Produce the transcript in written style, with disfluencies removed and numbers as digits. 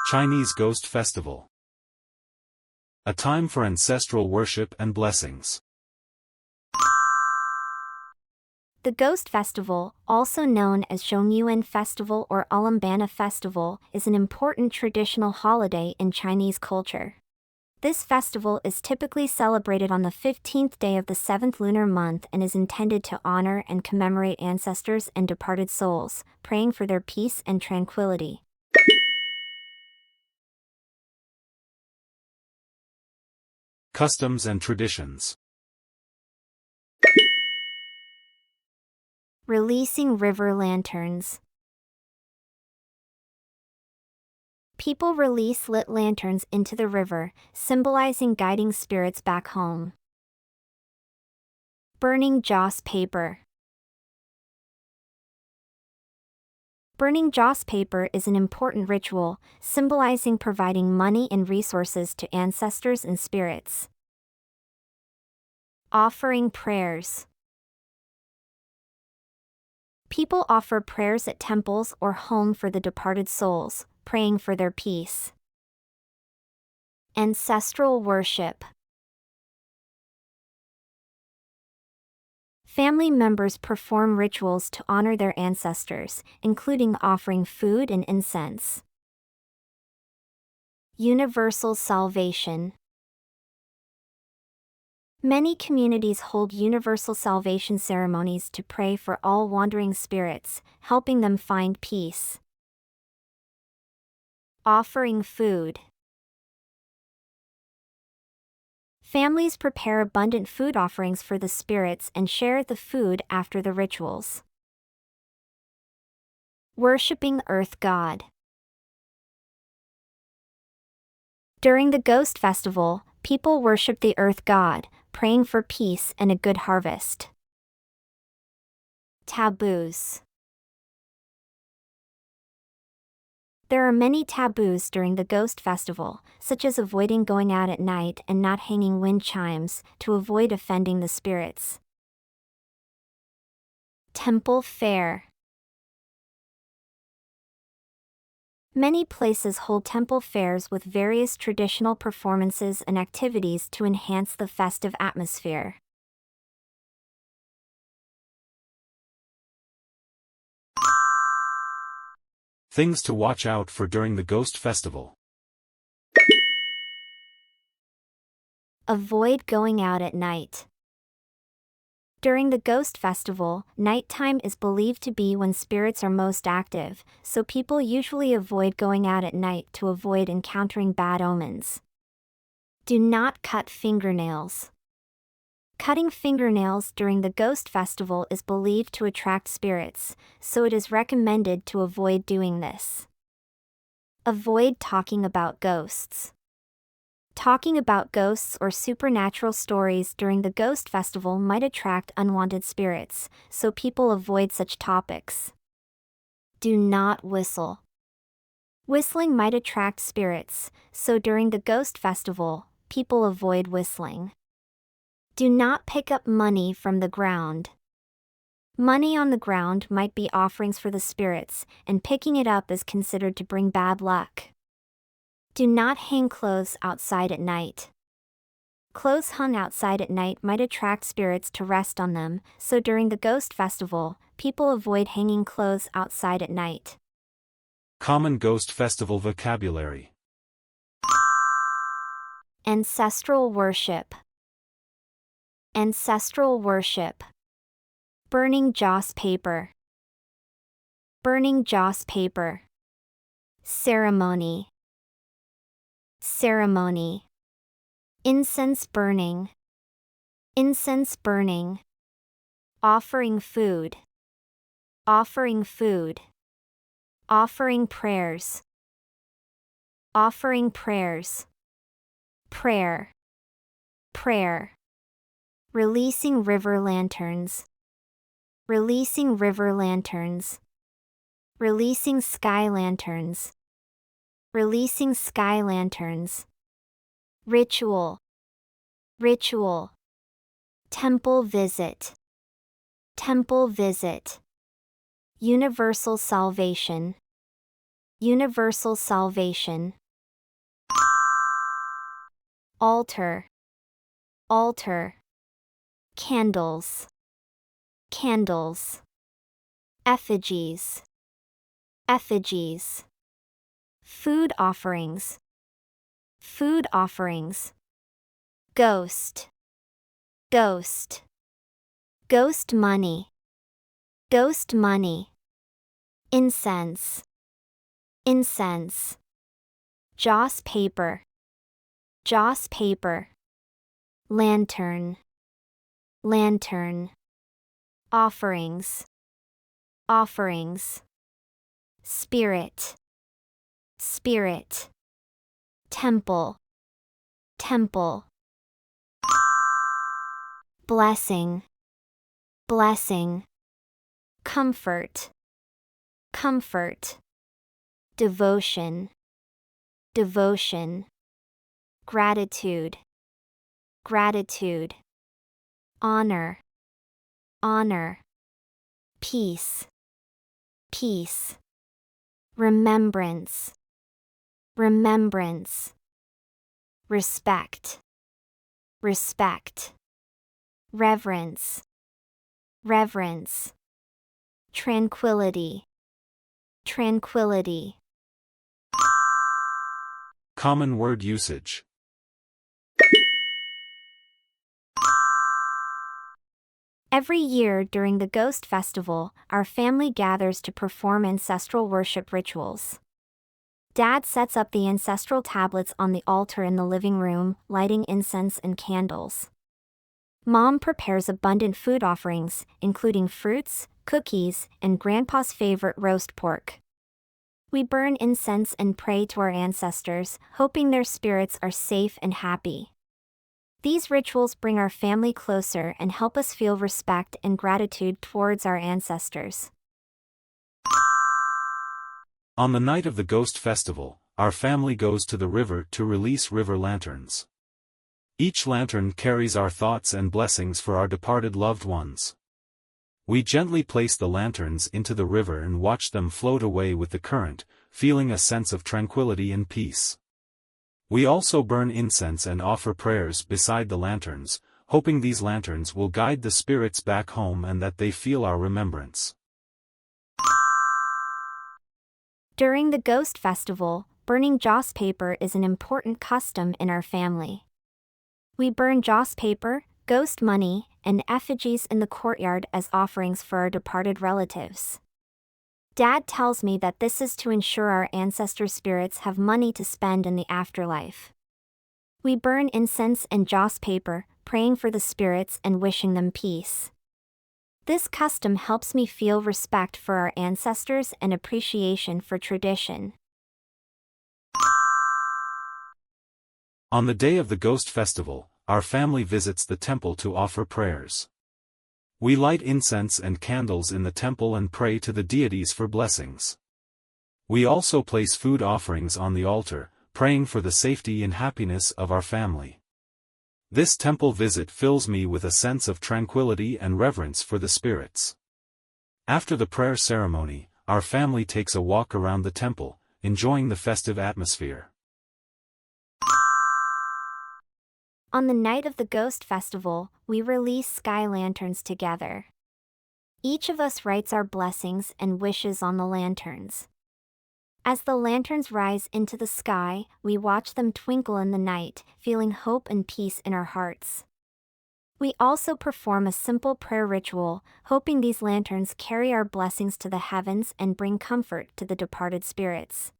Chinese Ghost Festival. A time for ancestral worship and blessings. The Ghost Festival, also known as Zhongyuan Festival or Ulambana Festival, is an important traditional holiday in Chinese culture. This festival is typically celebrated on the 15th day of the 7th lunar month and is intended to honor and commemorate ancestors and departed souls, praying for their peace and tranquility. Customs and traditions. Releasing river lanterns. People release lit lanterns into the river, symbolizing guiding spirits back home. Burning joss paper. Burning joss paper is an important ritual, symbolizing providing money and resources to ancestors and spirits. Offering prayers. People offer prayers at temples or home for the departed souls, praying for their peace. Ancestral worship. Family members perform rituals to honor their ancestors, including offering food and incense. Universal salvation. Many communities hold universal salvation ceremonies to pray for all wandering spirits, helping them find peace. Offering food. Families prepare abundant food offerings for the spirits and share the food after the rituals. Worshipping Earth God. During the Ghost Festival, people worship the Earth God, praying for peace and a good harvest. Taboos. There are many taboos during the Ghost Festival, such as avoiding going out at night and not hanging wind chimes, to avoid offending the spirits. Temple Fair. Many places hold temple fairs with various traditional performances and activities to enhance the festive atmosphere. Things to watch out for during the Ghost Festival. Avoid going out at night. During the Ghost Festival, nighttime is believed to be when spirits are most active, so people usually avoid going out at night to avoid encountering bad omens. Do not cut fingernails. Cutting fingernails during the Ghost Festival is believed to attract spirits, so it is recommended to avoid doing this. Avoid talking about ghosts. Talking about ghosts or supernatural stories during the Ghost Festival might attract unwanted spirits, so people avoid such topics. Do not whistle. Whistling might attract spirits, so during the Ghost Festival, people avoid whistling. Do not pick up money from the ground. Money on the ground might be offerings for the spirits, and picking it up is considered to bring bad luck. Do not hang clothes outside at night. Clothes hung outside at night might attract spirits to rest on them, so during the Ghost Festival, people avoid hanging clothes outside at night. Common Ghost Festival vocabulary. Ancestral worship. Ancestral worship. Burning joss paper. Burning joss paper. Ceremony. Ceremony. Incense burning. Incense burning. Offering food. Offering food. Offering prayers. Offering prayers. Prayer. Prayer. Releasing river lanterns. Releasing river lanterns. Releasing sky lanterns. Releasing sky lanterns. Ritual. Ritual. Temple visit. Temple visit. Universal salvation. Universal salvation. Altar. Altar. Candles. Candles. Effigies. Effigies. Food offerings. Food offerings. Ghost. Ghost. Ghost money. Ghost money. Incense. Incense. Joss paper. Joss paper. Lantern. Lantern. Offerings. Offerings. Spirit. Spirit. Temple. Temple. Blessing. Blessing. Comfort. Comfort. Devotion. Devotion. Gratitude. Gratitude. Honor. Honor. Peace. Peace. Remembrance. Remembrance. Respect. Respect. Reverence. Reverence. Tranquility. Tranquility. Common word usage. Every year during the Ghost Festival, our family gathers to perform ancestral worship rituals. Dad sets up the ancestral tablets on the altar in the living room, lighting incense and candles. Mom prepares abundant food offerings, including fruits, cookies, and Grandpa's favorite roast pork. We burn incense and pray to our ancestors, hoping their spirits are safe and happy. These rituals bring our family closer and help us feel respect and gratitude towards our ancestors. On the night of the Ghost Festival, our family goes to the river to release river lanterns. Each lantern carries our thoughts and blessings for our departed loved ones. We gently place the lanterns into the river and watch them float away with the current, feeling a sense of tranquility and peace. We also burn incense and offer prayers beside the lanterns, hoping these lanterns will guide the spirits back home and that they feel our remembrance. During the Ghost Festival, burning joss paper is an important custom in our family. We burn joss paper, ghost money, and effigies in the courtyard as offerings for our departed relatives. Dad tells me that this is to ensure our ancestors' spirits have money to spend in the afterlife. We burn incense and joss paper, praying for the spirits and wishing them peace. This custom helps me feel respect for our ancestors and appreciation for tradition. On the day of the Ghost Festival, our family visits the temple to offer prayers. We light incense and candles in the temple and pray to the deities for blessings. We also place food offerings on the altar, praying for the safety and happiness of our family. This temple visit fills me with a sense of tranquility and reverence for the spirits. After the prayer ceremony, our family takes a walk around the temple, enjoying the festive atmosphere. On the night of the Ghost Festival, we release sky lanterns together. Each of us writes our blessings and wishes on the lanterns. As the lanterns rise into the sky, we watch them twinkle in the night, feeling hope and peace in our hearts. We also perform a simple prayer ritual, hoping these lanterns carry our blessings to the heavens and bring comfort to the departed spirits.